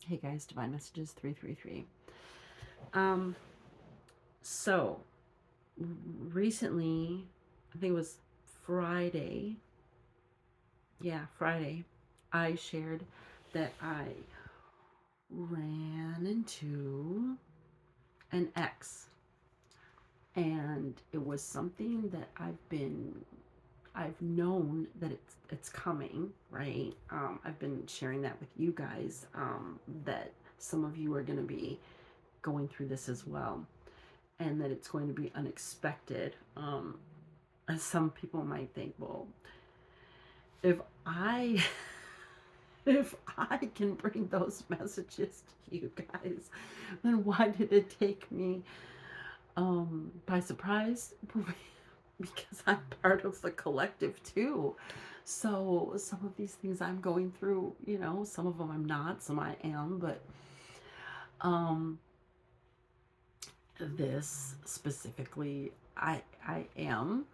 Hey guys, Divine Messages 333. Um, so recently, I think it was Friday. Yeah, Friday. I shared that I ran into an ex, and it was something that I've known that it's coming, right? I've been sharing that with you guys, that some of you are going to be going through this as well, and that it's going to be unexpected. As some people might think, well, if I if I can bring those messages to you guys, then why did it take me by surprise? Because I'm part of the collective too. So some of these things I'm going through, some of them I'm not, some I am, but um this specifically I am.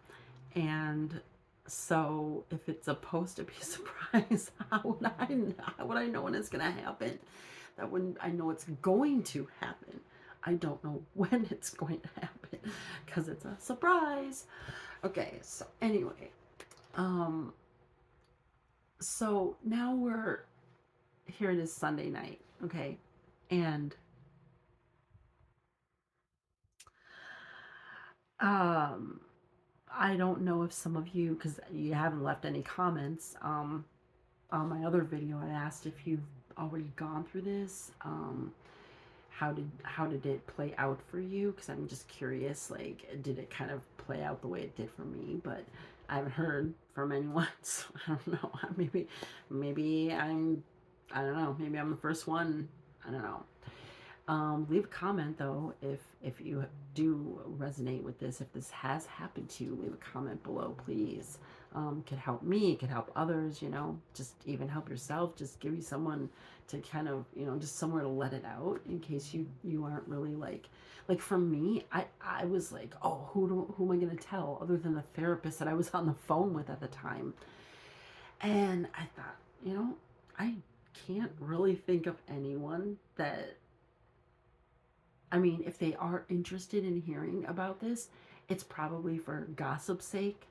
And so if it's supposed to be a surprise, how would I know when it's gonna happen? That when I know it's going to happen. I don't know when it's going to happen because it's a surprise. Okay, so anyway, um, so now we're here. It is Sunday night, okay, and um, I don't know if some of you, because you haven't left any comments, on my other video, I asked if you've already gone through this. How did it play out for you? Because I'm just curious. Like, did it kind of play out the way it did for me? But I haven't heard from anyone, so I don't know. Maybe I don't know. Maybe I'm the first one. I don't know. Leave a comment though if you do resonate with this. If this has happened to you, leave a comment below, please. Could help me, could help others. Just even help yourself. Just give you someone to kind of just somewhere to let it out in case you aren't really like for me. I was like, oh, who am I gonna tell other than the therapist that I was on the phone with at the time, and I thought, I can't really think of anyone that, I mean, if they are interested in hearing about this, it's probably for gossip's sake.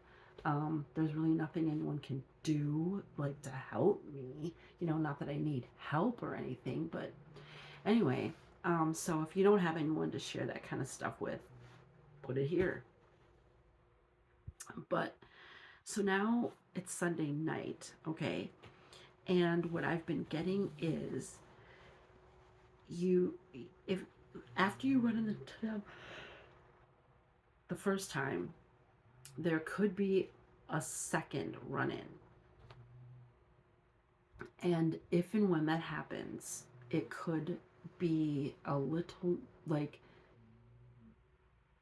There's really nothing anyone can do, like, to help me. Not that I need help or anything, but anyway. So if you don't have anyone to share that kind of stuff with, put it here. But so now it's Sunday night, okay? And what I've been getting is you, if after you run into them the first time, there could be a second run in. And if and when that happens, it could be a little like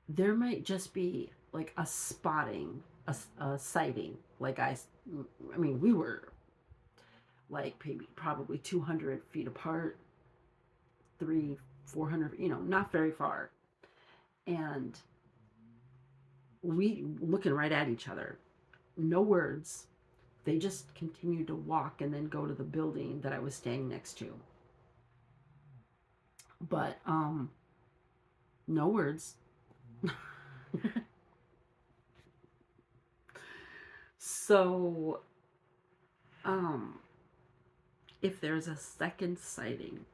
there might just be like a spotting, a sighting. I mean, we were like maybe probably 200 feet apart, 400, not very far. And we looking right at each other, no words. They just continued to walk and then go to the building that I was staying next to. But no words. So um if there's a second sighting,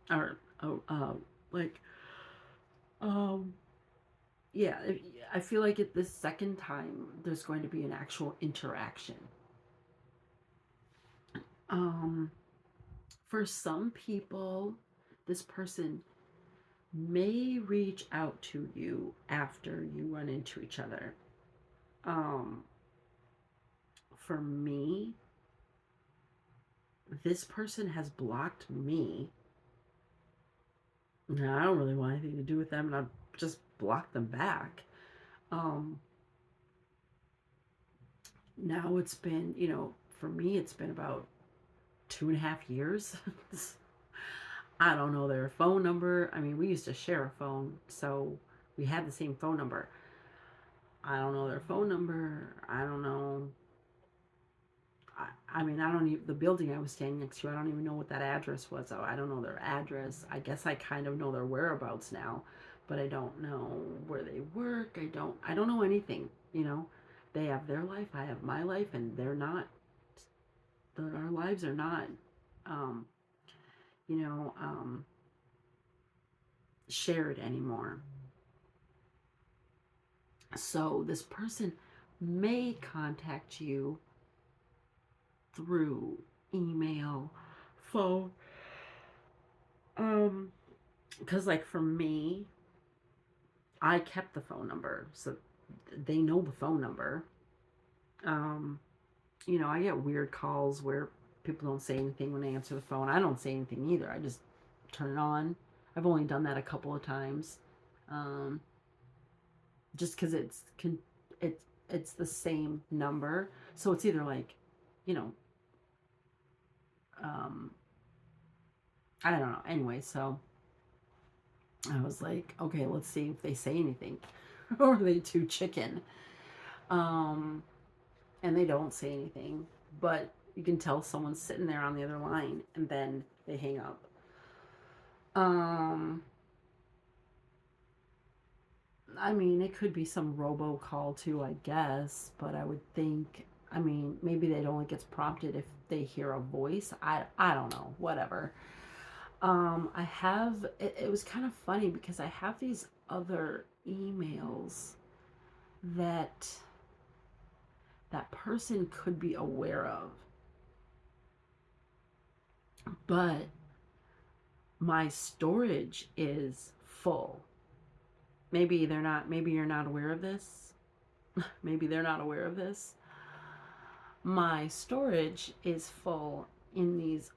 or like um yeah, I feel like at this second time there's going to be an actual interaction. um for some people, this person may reach out to you after you run into each other. um for me, this person has blocked me. Now, I don't really want anything to do with them, and I've just blocked them back. um Now it's been, for me, it's been about 2.5 years. I don't know their phone number. I mean, we used to share a phone, so we had the same phone number. I don't know their phone number. I don't know. I mean, I don't even, the building I was staying next to, I don't even know what that address was. So I don't know their address. I guess I kind of know their whereabouts now, but I don't know where they work. I don't know anything, you know. They have their life, I have my life, and our lives are not, um, you know, shared anymore. So this person may contact you through email, phone, um, because like for me, I kept the phone number, so they know the phone number. Um, I get weird calls where people don't say anything when they answer the phone. I don't say anything either. I just turn it on. I've only done that a couple of times, um, just because it's the same number, so it's either like, you know, um, I don't know. Anyway, so I was like, okay, let's see if they say anything, or are they too chicken? Um, and they don't say anything, but you can tell someone's sitting there on the other line, and then they hang up. Um, I mean, it could be some robocall too, I guess, but I would think, I mean, maybe it only gets prompted if they hear a voice. I don't know, whatever. I have, it was kind of funny because I have these other emails that that person could be aware of, but my storage is full. Maybe you're not aware of this. Maybe they're not aware of this. My storage is full in these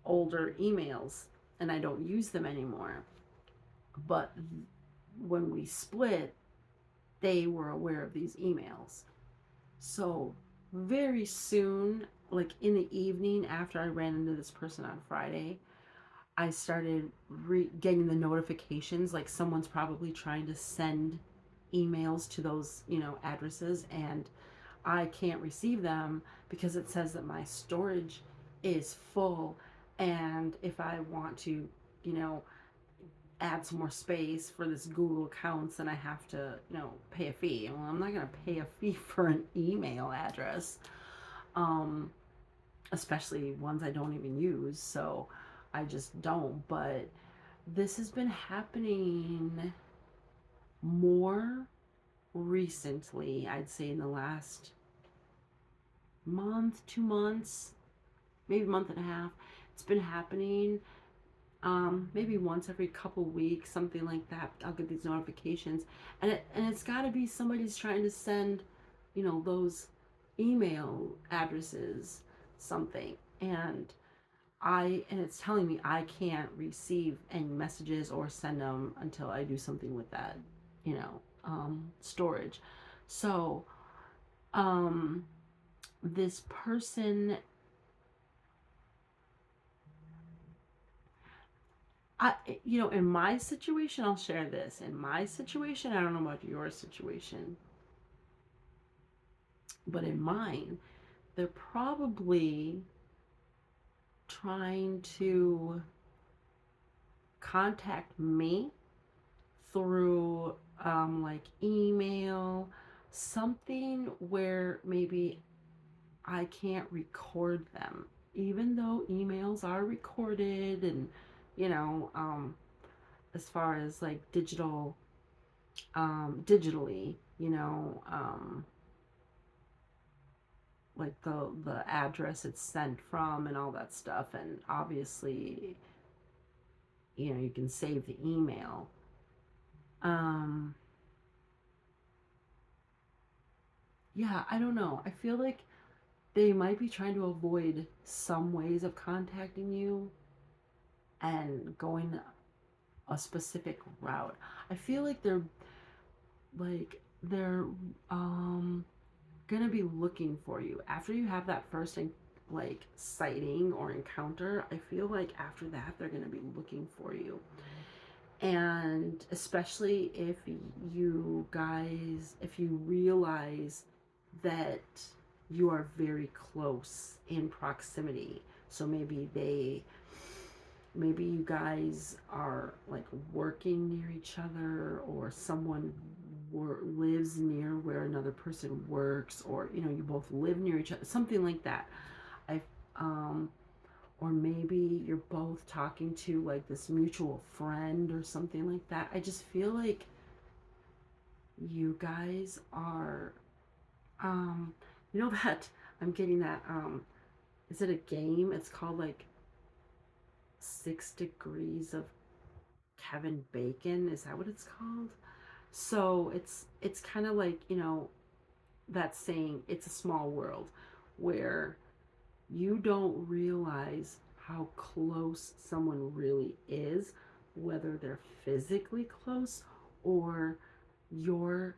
older emails, and I don't use them anymore. But when we split, they were aware of these emails. So very soon, like in the evening after I ran into this person on Friday, I started getting the notifications, like someone's probably trying to send emails to those, addresses, and I can't receive them because it says that my storage is full, and if I want to, you know, add some more space for this Google accounts, then I have to, pay a fee. Well, I'm not going to pay a fee for an email address, um, especially ones I don't even use. So I just don't. But this has been happening more recently, I'd say in the last month, 2 months, maybe a month and a half. It's been happening, maybe once every couple weeks, something like that. I'll get these notifications, and it's got to be somebody's trying to send, those email addresses something, and it's telling me I can't receive any messages or send them until I do something with that, storage. So, um, this person, I, in my situation, I'll share this. In my situation, I don't know about your situation, but in mine, they're probably trying to contact me through, like email, something where maybe I can't record them, even though emails are recorded, and, you know, um, as far as like digitally, like the address it's sent from and all that stuff, and obviously, you can save the email. Um, yeah, I don't know. I feel like they might be trying to avoid some ways of contacting you and going a specific route. I feel like they're gonna be looking for you after you have that first like sighting or encounter. I feel like after that they're gonna be looking for you, and especially if you realize that you are very close in proximity. So maybe you guys are like working near each other, or someone lives near where another person works, or you both live near each other, something like that. I um or maybe you're both talking to like this mutual friend or something like that. I just feel like you guys are um that I'm getting that is it a game? It's called like 6 Degrees of Kevin Bacon. Is that what it's called? So it's kind of like, that saying, it's a small world, where you don't realize how close someone really is, whether they're physically close, or you're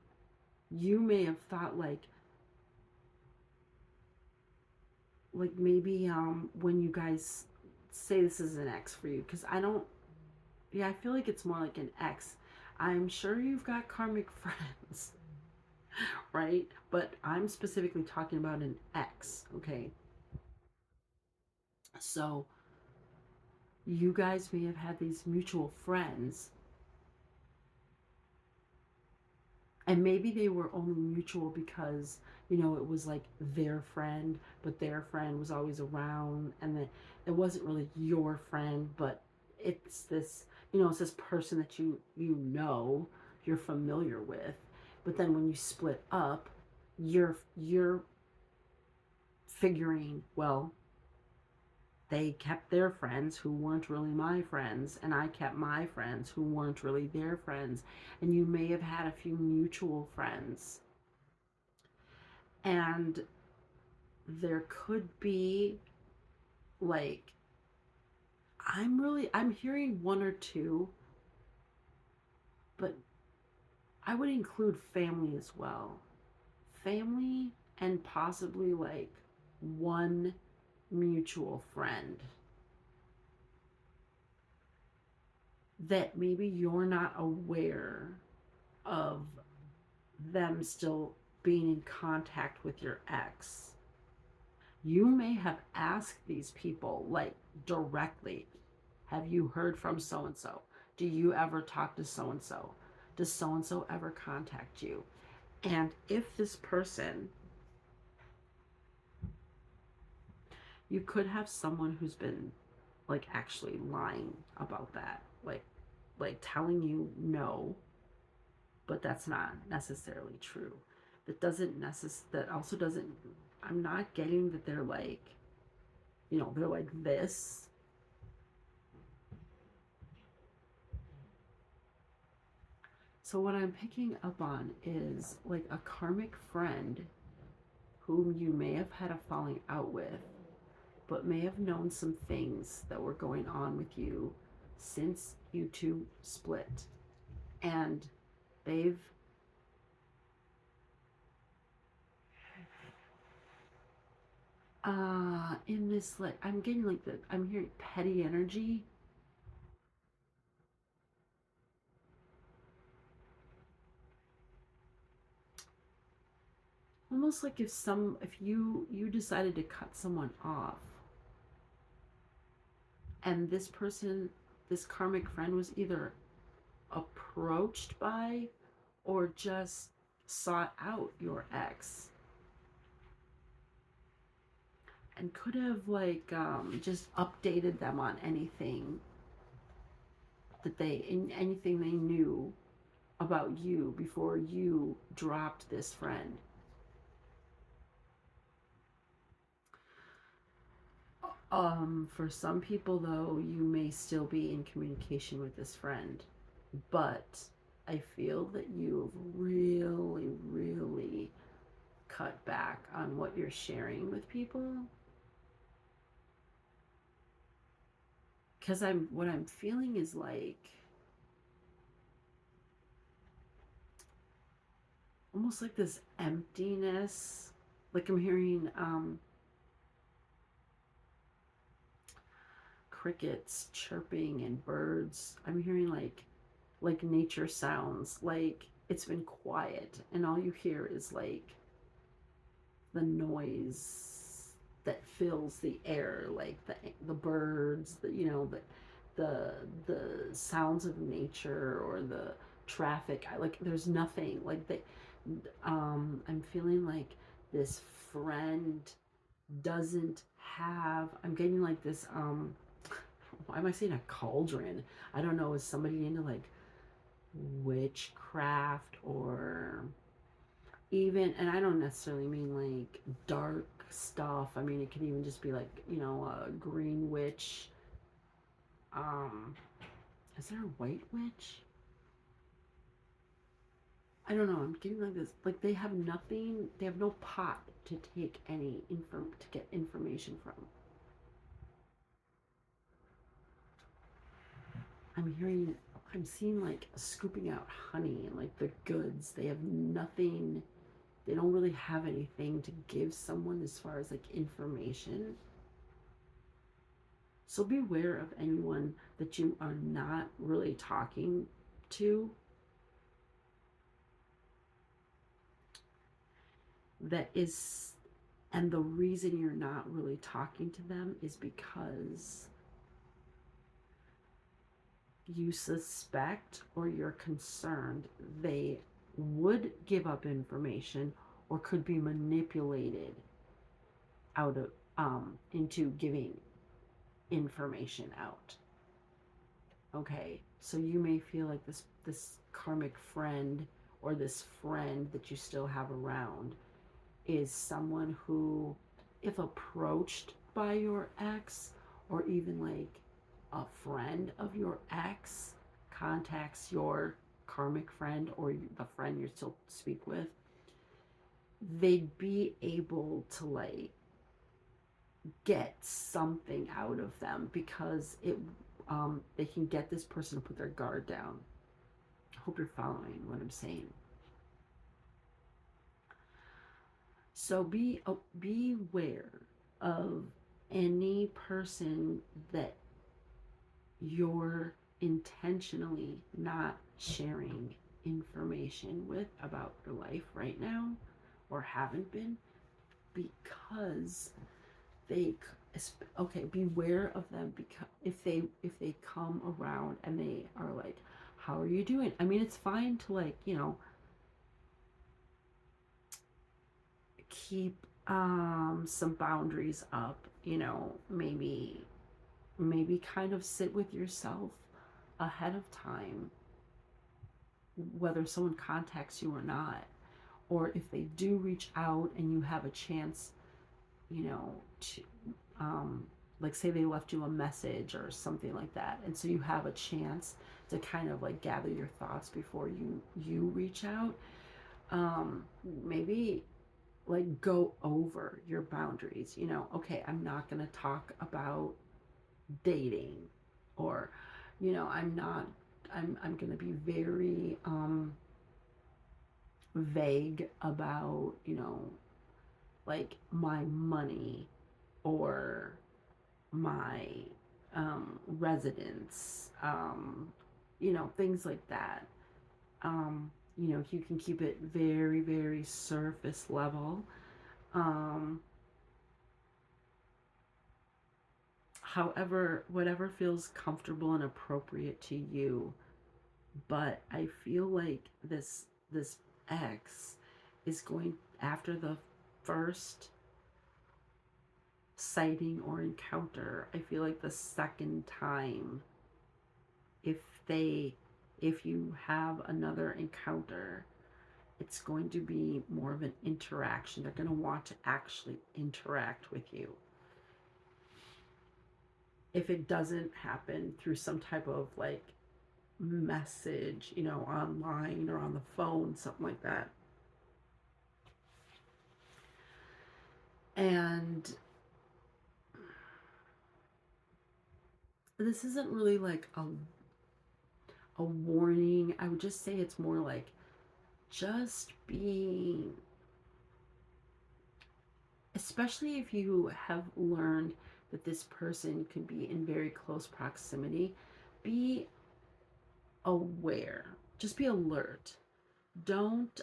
you may have thought like maybe when you guys say this is an ex for you, because I don't, yeah, I feel like it's more like an ex. I'm sure you've got karmic friends, right? But I'm specifically talking about an ex, okay? So you guys may have had these mutual friends, and maybe they were only mutual because it was like their friend, but their friend was always around, and then it wasn't really your friend, but it's this it's this person that you're familiar with. But then when you split up, you're figuring, well, they kept their friends who weren't really my friends, and I kept my friends who weren't really their friends. And you may have had a few mutual friends. And there could be like, I'm hearing one or two, but I would include family as well. Family, and possibly like one mutual friend that maybe you're not aware of them still being in contact with your ex. You may have asked these people like directly, have you heard from so and so? Do you ever talk to so and so? Does so and so ever contact you? And if this person, you could have someone who's been like actually lying about that, like telling you no, but that's not necessarily true. That also doesn't, I'm not getting that they're like, they're like this. So what I'm picking up on is like a karmic friend whom you may have had a falling out with, but may have known some things that were going on with you since you two split. And they've in this, like, I'm getting like I'm hearing petty energy. Almost like if you decided to cut someone off, and this karmic friend was either approached by or just sought out your ex, and could have like just updated them on anything they knew about you before you dropped this friend. For some people, though, you may still be in communication with this friend, but I feel that you've really, really cut back on what you're sharing with people. Because what I'm feeling is like almost like this emptiness. Like I'm hearing crickets chirping and birds. I'm hearing like nature sounds. Like it's been quiet, and all you hear is like the noise that fills the air, like the birds, the the sounds of nature or the traffic. I like there's nothing like they I'm feeling like this friend doesn't have I'm getting like this why am I saying a cauldron? I don't know, is somebody into like witchcraft or even, and I don't necessarily mean like dark stuff. I mean, it could even just be like, a green witch. Um, is there a white witch? I don't know. I'm getting like this. Like they have nothing. They have no pot to take any to get information from. I'm hearing. I'm seeing like scooping out honey and like the goods. They have nothing. They don't really have anything to give someone as far as like information. So beware of anyone that you are not really talking to, that is, and the reason you're not really talking to them is because you suspect or you're concerned they would give up information or could be manipulated out of into giving information out. Okay, so you may feel like this karmic friend or this friend that you still have around is someone who, if approached by your ex, or even like a friend of your ex contacts your karmic friend or the friend you still speak with, they'd be able to like get something out of them because they can get this person to put their guard down. I hope you're following what I'm saying. So beware of any person that you're intentionally not sharing information with about your life right now or haven't been, because they okay, beware of them, because if they come around and they are like, how are you doing? I mean, it's fine to like, keep some boundaries up, maybe kind of sit with yourself ahead of time, whether someone contacts you or not, or if they do reach out and you have a chance, to like say they left you a message or something like that, and so you have a chance to kind of like gather your thoughts before you reach out. Maybe like go over your boundaries. Okay, I'm not going to talk about dating, or I'm not I'm going to be very vague about like my money or my residence, things like that. You can keep it very, very surface level. Um, However, whatever feels comfortable and appropriate to you. But I feel like this ex is going, after the first sighting or encounter, I feel like the second time, if they if you have another encounter, it's going to be more of an interaction. They're going to want to actually interact with you. If it doesn't happen through some type of like message, online or on the phone, something like that. And this isn't really like a warning. I would just say it's more like just being, especially if you have learned that this person could be in very close proximity, be aware. Just be alert. Don't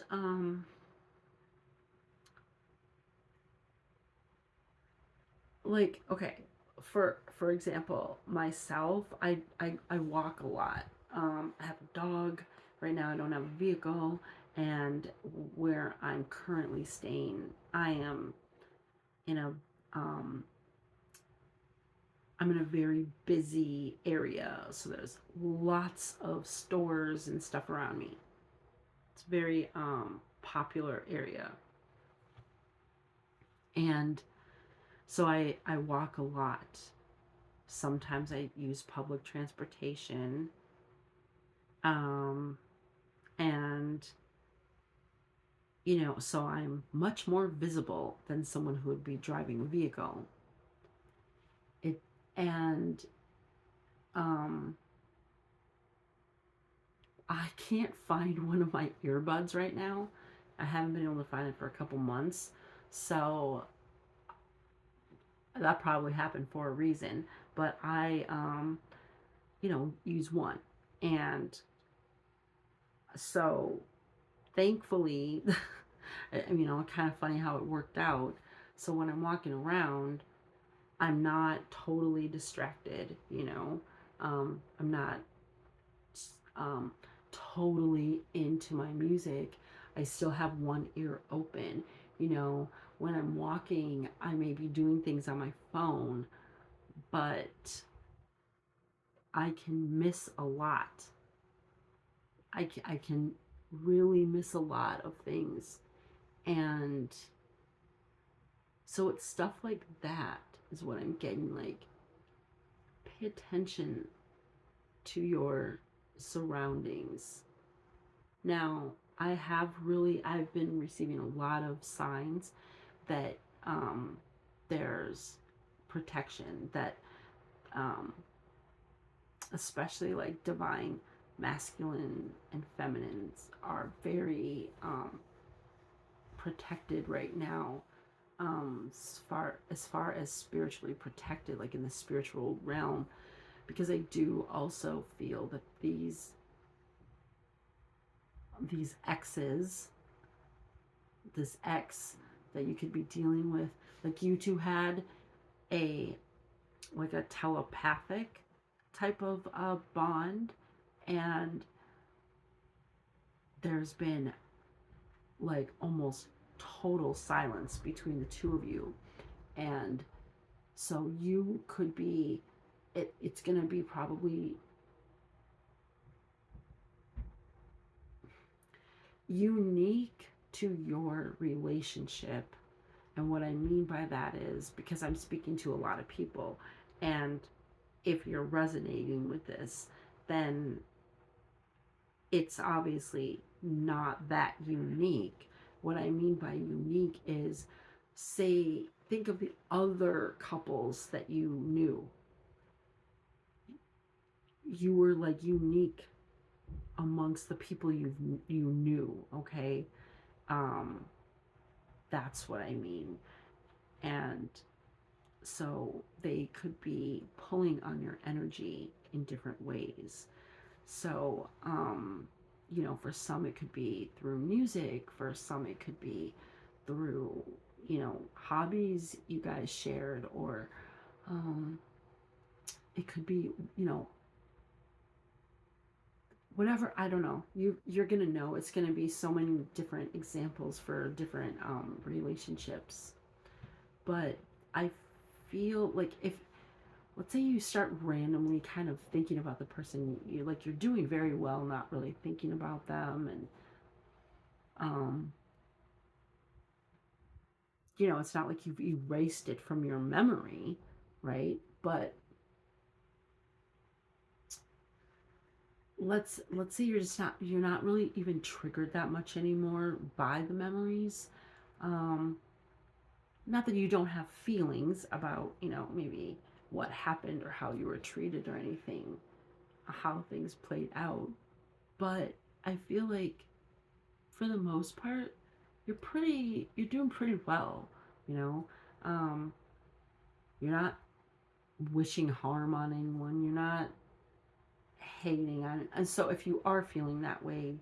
like, okay, for example, myself, I walk a lot. I have a dog. Right now I don't have a vehicle, and where I'm currently staying, I am in a um I'm in a very busy area, so there's lots of stores and stuff around me. It's a very popular area. And so I walk a lot. Sometimes I use public transportation. Um, and, so I'm much more visible than someone who would be driving a vehicle. It, and, um, I can't find one of my earbuds right now. I haven't been able to find it for a couple months. So that probably happened for a reason. But I, use one. And so thankfully, kind of funny how it worked out. So when I'm walking around, I'm not totally distracted, I'm not um, totally into my music. I still have one ear open. When I'm walking, I may be doing things on my phone, but I can miss a lot. I can really miss a lot of things. And so it's stuff like that is what I'm getting. Like, pay attention to your surroundings. Now, I've been receiving a lot of signs that there's protection, that um, especially like divine masculine and feminines are very protected right now, as far as spiritually protected, like in the spiritual realm, because I do also feel that these exes, this ex that you could be dealing with, like you two had a like a telepathic type of bond, and there's been like almost total silence between the two of you. And so you could be, it's going to be probably unique to your relationship. And what I mean by that is, because I'm speaking to a lot of people, and if you're resonating with this, then it's obviously not that unique. What I mean by unique is, say, think of the other couples that you knew. You were like unique amongst the people you knew, okay? Um, that's what I mean. And so they could be pulling on your energy in different ways. So, for some it could be through music, for some it could be through, hobbies you guys shared, or it could be, whatever. I don't know. You're gonna know. It's gonna be so many different examples for different relationships. But I feel like, if, let's say you start randomly kind of thinking about the person, you're doing very well not really thinking about them, and um it's not like you've erased it from your memory, right? But let's say you're not really even triggered that much anymore by the memories. um Not that you don't have feelings about, maybe what happened or how you were treated or anything, how things played out, but I feel like for the most part, you're doing pretty well, you know. Um, you're not wishing harm on anyone. You're not hating on, and so if you are feeling that way,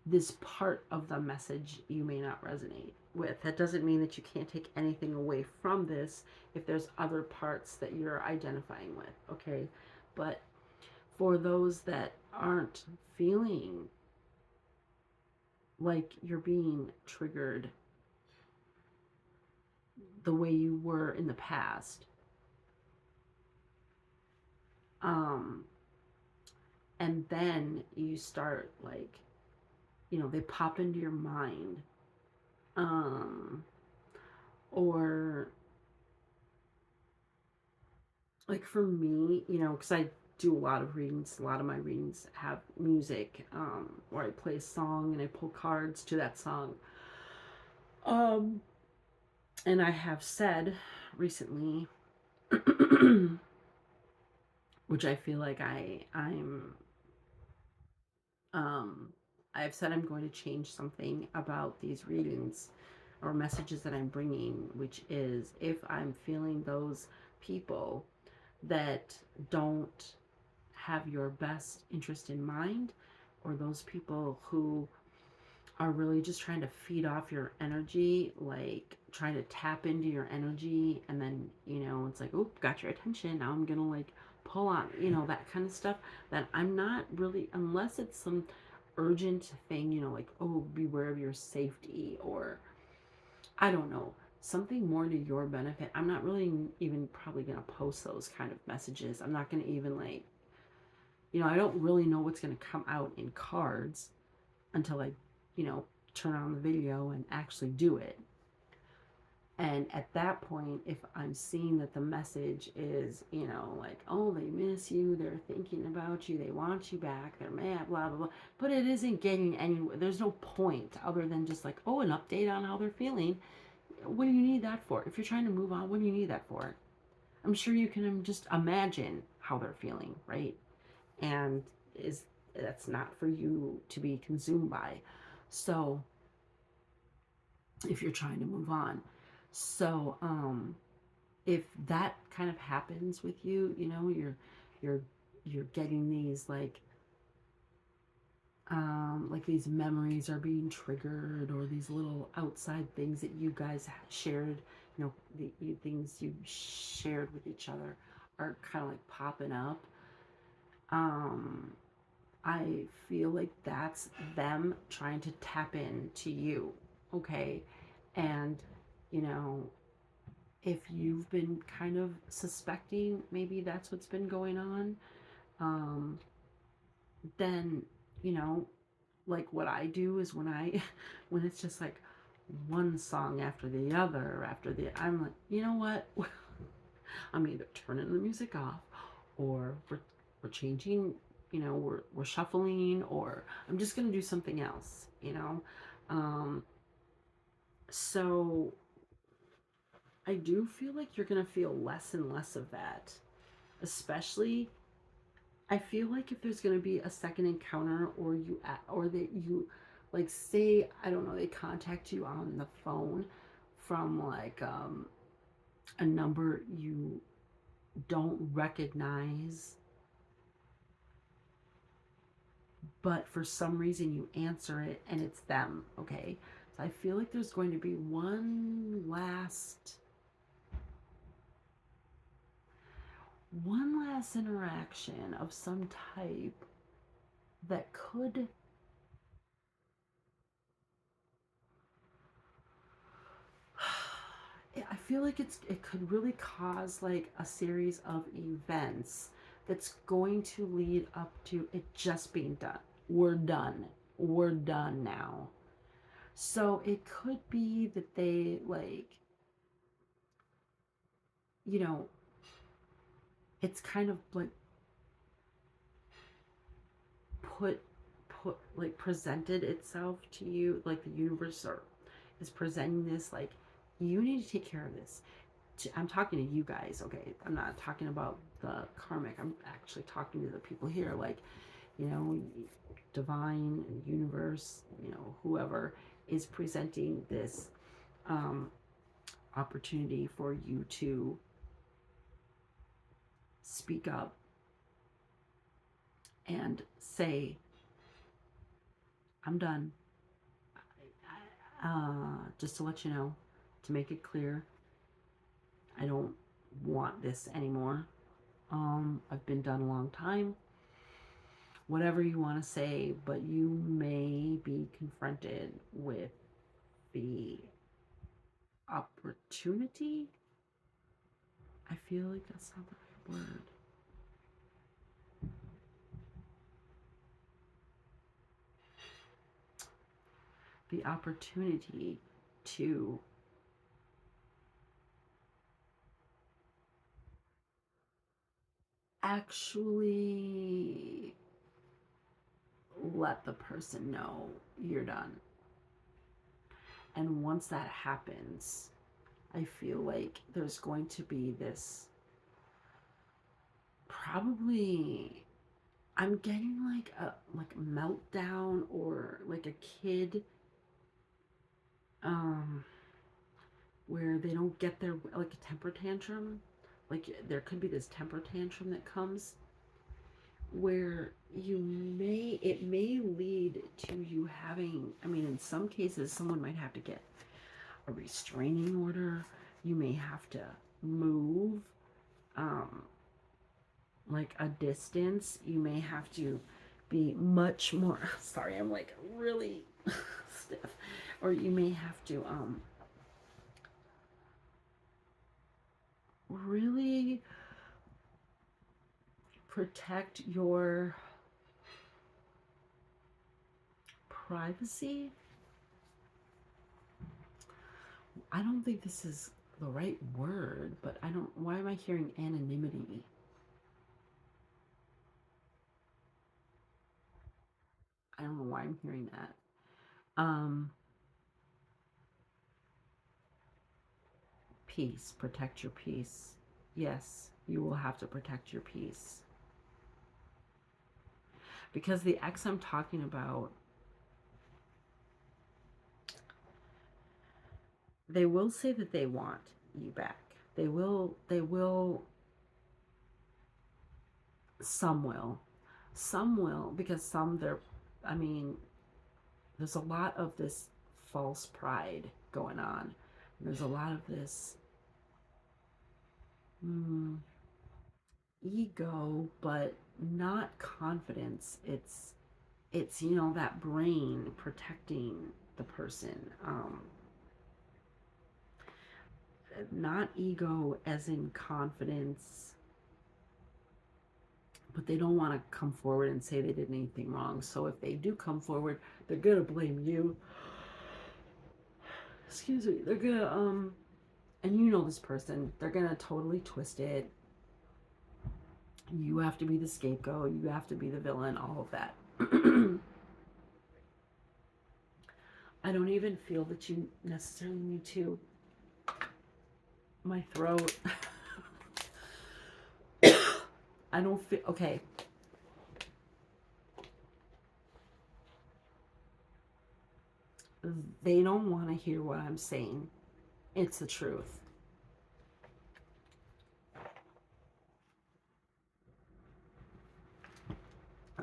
this part of the message you may not resonate. with. That doesn't mean that you can't take anything away from this if there's other parts that you're identifying with, okay? But for those that aren't feeling like you're being triggered the way you were in the past, um, and then you start like, they pop into your mind, um, or like for me, because I do a lot of readings. A lot of my readings have music, where I play a song and I pull cards to that song. Um, and I have said recently, which I feel like um, I've said I'm going to change something about these readings or messages that I'm bringing, which is if I'm feeling those people that don't have your best interest in mind, or those people who are really just trying to feed off your energy, like trying to tap into your energy, and then, it's like, oh, got your attention. Now I'm gonna like pull on, that kind of stuff. That I'm not really, unless it's some urgent thing, like, oh, beware of your safety, or I don't know, something more to your benefit. I'm not really even probably gonna post those kind of messages. I'm not gonna even like, I don't really know what's going to come out in cards until I, you know, turn on the video and actually do it. And at that point, if I'm seeing that the message is, like, oh, they miss you, they're thinking about you, they want you back, they're mad, blah, blah, blah, but it isn't getting anywhere. There's no point other than just like, oh, an update on how they're feeling. What do you need that for? If you're trying to move on, what do you need that for? I'm sure you can just imagine how they're feeling, right? And is that's not for you to be consumed by. So if you're trying to move on, so if that kind of happens with you, you're you're getting these like these memories are being triggered, or these little outside things that you guys shared, the things you shared with each other are kind of like popping up. um I feel like that's them trying to tap into you, okay? And, you know, if you've been kind of suspecting maybe that's what's been going on, um, then, you know, like what I do is when when it's just like one song after the, I'm like, you know what? I'm either turning the music off, or we're changing, we're shuffling, or I'm just gonna do something else. Um, so I do feel like you're gonna feel less and less of that. Especially, I feel like if there's gonna be a second encounter, or that you, like, say, I don't know, they contact you on the phone from like a number you don't recognize, but for some reason you answer it and it's them, okay? So I feel like there's going to be one last interaction of some type that could, I feel like it could really cause like a series of events that's going to lead up to it just being done. We're done. We're done now. So it could be that they like, you know, it's kind of like put like presented itself to you, like the universe is presenting this, like, you need to take care of this. I'm talking to you guys, okay? I'm not talking about the karmic. I'm actually talking to the people here, like, you know divine and universe, whoever is presenting this um opportunity for you to speak up and say, I'm done. Just to let you know, to make it clear, I don't want this anymore. I've been done a long time. Whatever you want to say, but you may be confronted with the opportunity. I feel like that's not the right word. The opportunity to actually let the person know you're done. And once that happens, I feel like there's going to be this, probably, I'm getting like a meltdown, or like a kid, um where they don't get their, like a temper tantrum. Like there could be this temper tantrum that comes, where it may lead to you having, I mean, in some cases someone might have to get a restraining order. You may have to move, um like a distance. You may have to be much more sorry, I'm like really stiff. Or you may have to really protect your privacy. I don't think this is the right word, but I don't, why am I hearing anonymity? I don't know why I'm hearing that. Peace, protect your peace. Yes, you will have to protect your peace. Because the ex I'm talking about, they will say that they want you back. They will, some will. Some will, because some, they're, I mean, there's a lot of this false pride going on. There's a lot of this ego, but not confidence. It's that brain protecting the person. Not ego as in confidence, but they don't want to come forward and say they did anything wrong. So if they do come forward, they're gonna blame you. Excuse me. They're gonna and you know this person, they're gonna totally twist it. You have to be the scapegoat, you have to be the villain, all of that. I don't even feel that you necessarily need to. My throat. I don't feel okay. They don't want to hear what I'm saying. It's the truth.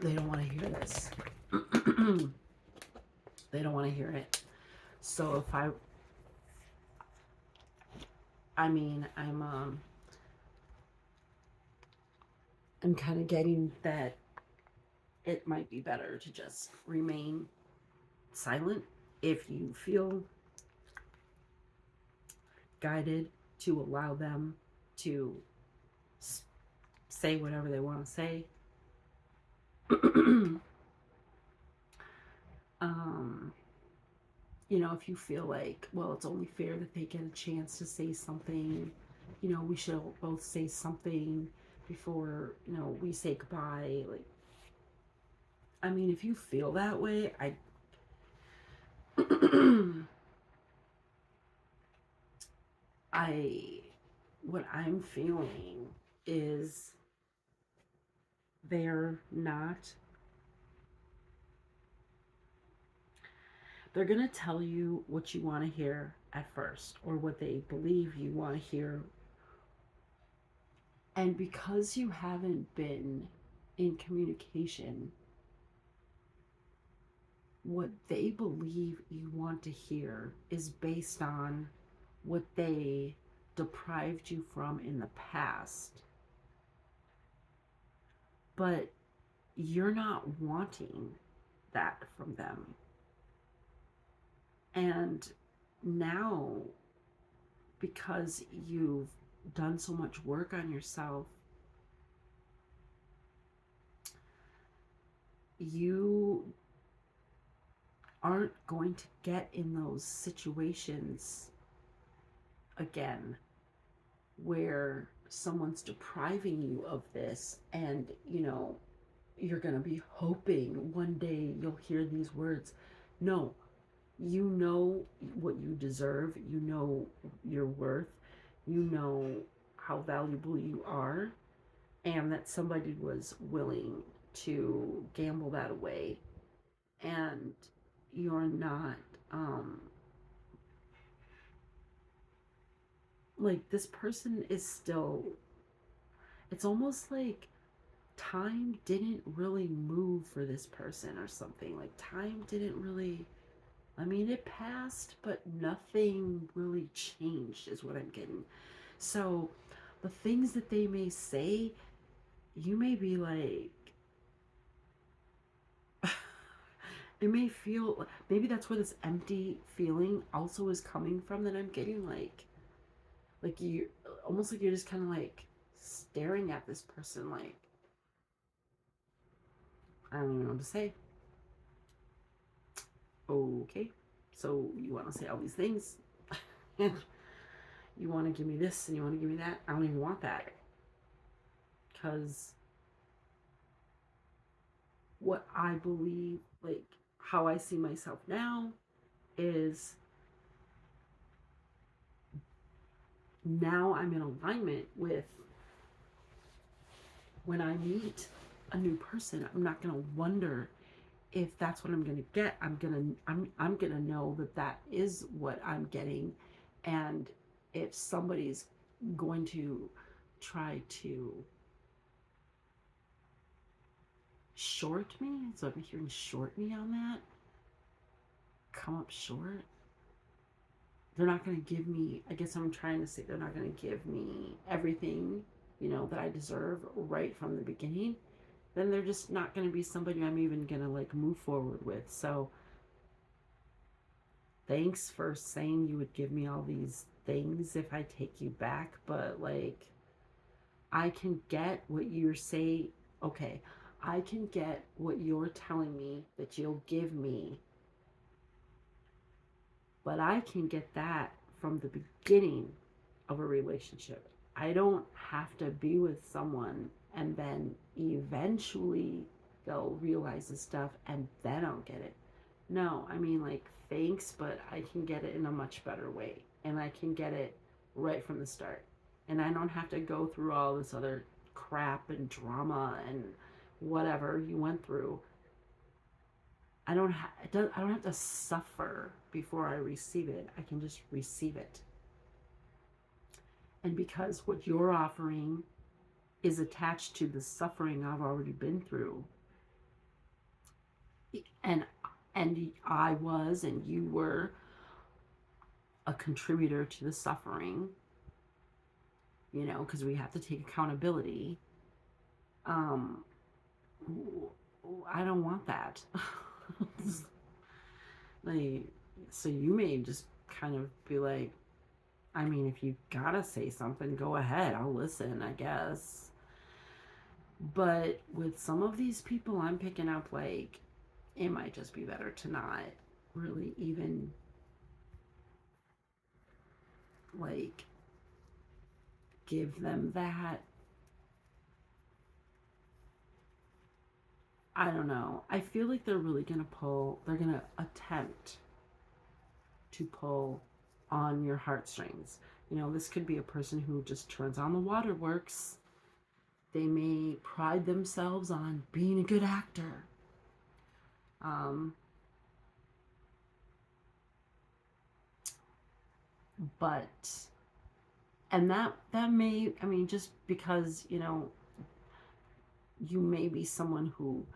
They don't want to hear this. They don't want to hear it. So if I mean, I'm kind of getting that it might be better to just remain silent if you feel guided to allow them to say whatever they want to say. If you feel like, well, it's only fair that they get a chance to say something, we should both say something before, we say goodbye. Like, I mean, if you feel that way, what I'm feeling is they're not, they're going to tell you what you want to hear at first, or what they believe you want to hear. And because you haven't been in communication what they believe you want to hear is based on what they deprived you from in the past. But you're not wanting that from them. And now, because you've done so much work on yourself, you aren't going to get in those situations again where someone's depriving you of this, and you're going to be hoping one day you'll hear these words. No, you know what you deserve, you know your worth, you know how valuable you are, and that somebody was willing to gamble that away, and you're not like, this person is still, it's almost like time didn't really move for this person or something. Like, time didn't really, I mean, it passed, but nothing really changed, is what I'm getting. So, the things that they may say, you may be like, it may feel, maybe that's where this empty feeling also is coming from, that I'm getting, like you, almost like you're just kind of like staring at this person, like, I don't even know what to say. Okay, so you want to say all these things, and you want to give me this and you want to give me that. I don't even want that, because what I believe, like how I see myself now, is now I'm in alignment with, when I meet a new person, I'm not going to wonder if that's what I'm going to get. I'm going to know that that is what I'm getting. And if somebody's going to try to short me, so I'm hearing short me on that, come up short, they're not going to give me, I guess I'm trying to say, they're not going to give me everything, that I deserve right from the beginning, then they're just not going to be somebody I'm even going to like move forward with. So thanks for saying you would give me all these things if I take you back, but like, I can get what you're saying. Okay, I can get what you're telling me that you'll give me, but I can get that from the beginning of a relationship. I don't have to be with someone and then eventually they'll realize this stuff and then I'll get it. No, I mean, like, thanks, but I can get it in a much better way. And I can get it right from the start. And I don't have to go through all this other crap and drama and whatever you went through. I don't have to suffer before I receive it. I can just receive it. And because what you're offering is attached to the suffering I've already been through, and I was and you were a contributor to the suffering, because we have to take accountability. Um, I don't want that. Like, so you may just kind of be like, I mean, if you gotta say something, go ahead. I'll listen, I guess. But with some of these people I'm picking up, like, it might just be better to not really even, like, give them that. I don't know. I feel like they're really they're gonna attempt to pull on your heartstrings. This could be a person who just turns on the waterworks. They may pride themselves on being a good actor. Um, but, and that may, I mean, just because, you may be someone who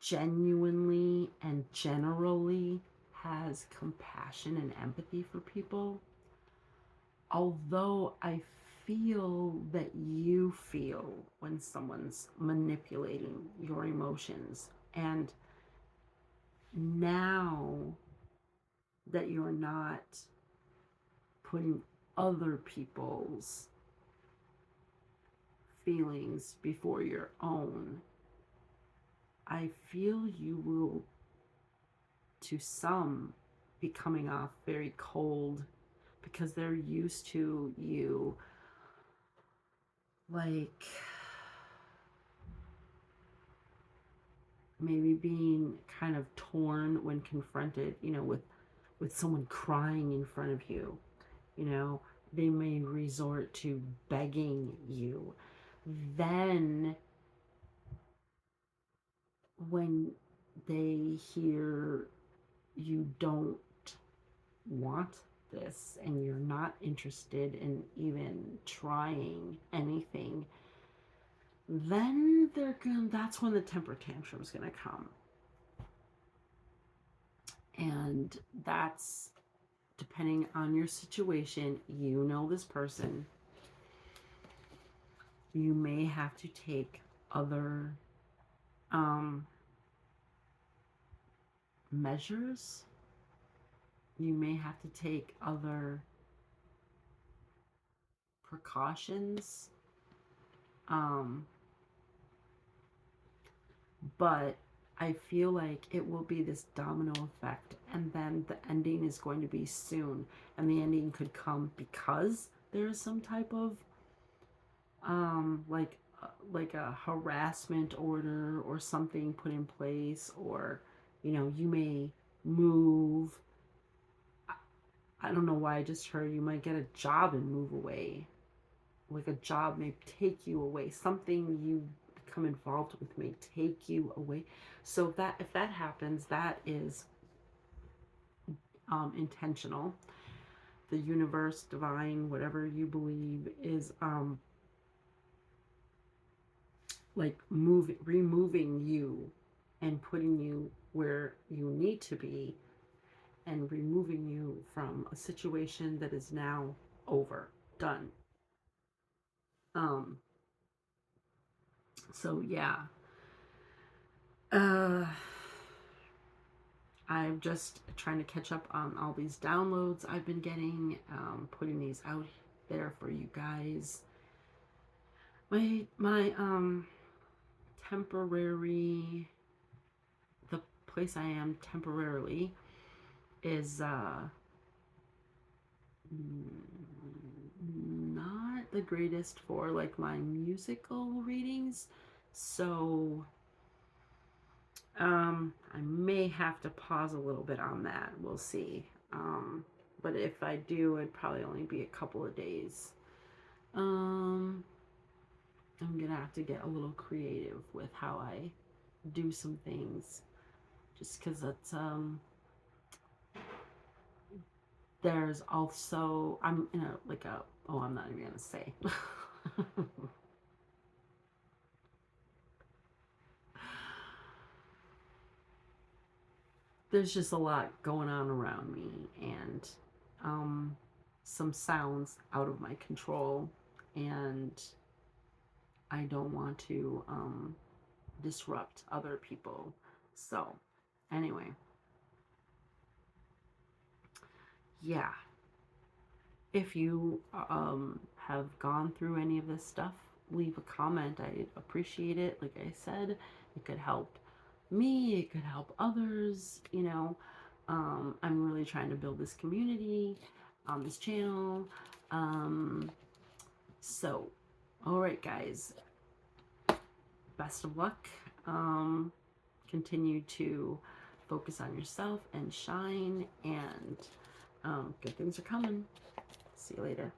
genuinely and generally has compassion and empathy for people, although I feel that you feel when someone's manipulating your emotions. And now that you're not putting other people's feelings before your own, I feel you will, to some, be coming off very cold because they're used to you, like, maybe being kind of torn when confronted, with someone crying in front of you. They may resort to begging you. Then when they hear you don't want this and you're not interested in even trying anything, then that's when the temper tantrum's gonna come. And that's depending on your situation. This person, you may have to take other measures. You may have to take other precautions. But I feel like it will be this domino effect, and then the ending is going to be soon. And the ending could come because there's some type of like a harassment order or something put in place, or you may move. I don't know why I just heard you might get a job and move away. Like a job may take you away. Something you become involved with may take you away. So if that happens, that is intentional. The universe, divine, whatever you believe, is like removing you and putting you where you need to be, and removing you from a situation that is now over, done. So yeah, I'm just trying to catch up on all these downloads I've been getting, putting these out there for you guys. My temporary, the place I am temporarily is not the greatest for like my musical readings, so I may have to pause a little bit on that. We'll see. But if I do, it'd probably only be a couple of days. I'm gonna have to get a little creative with how I do some things, just because it's there's also, I'm in a like a oh, I'm not even gonna say. There's just a lot going on around me, and some sounds out of my control, and I don't want to disrupt other people. So anyway, yeah, if you have gone through any of this stuff, leave a comment. I appreciate it. Like I said, it could help me, it could help others. I'm really trying to build this community on this channel. So all right, guys, best of luck. Continue to focus on yourself and shine, and good things are coming. See you later.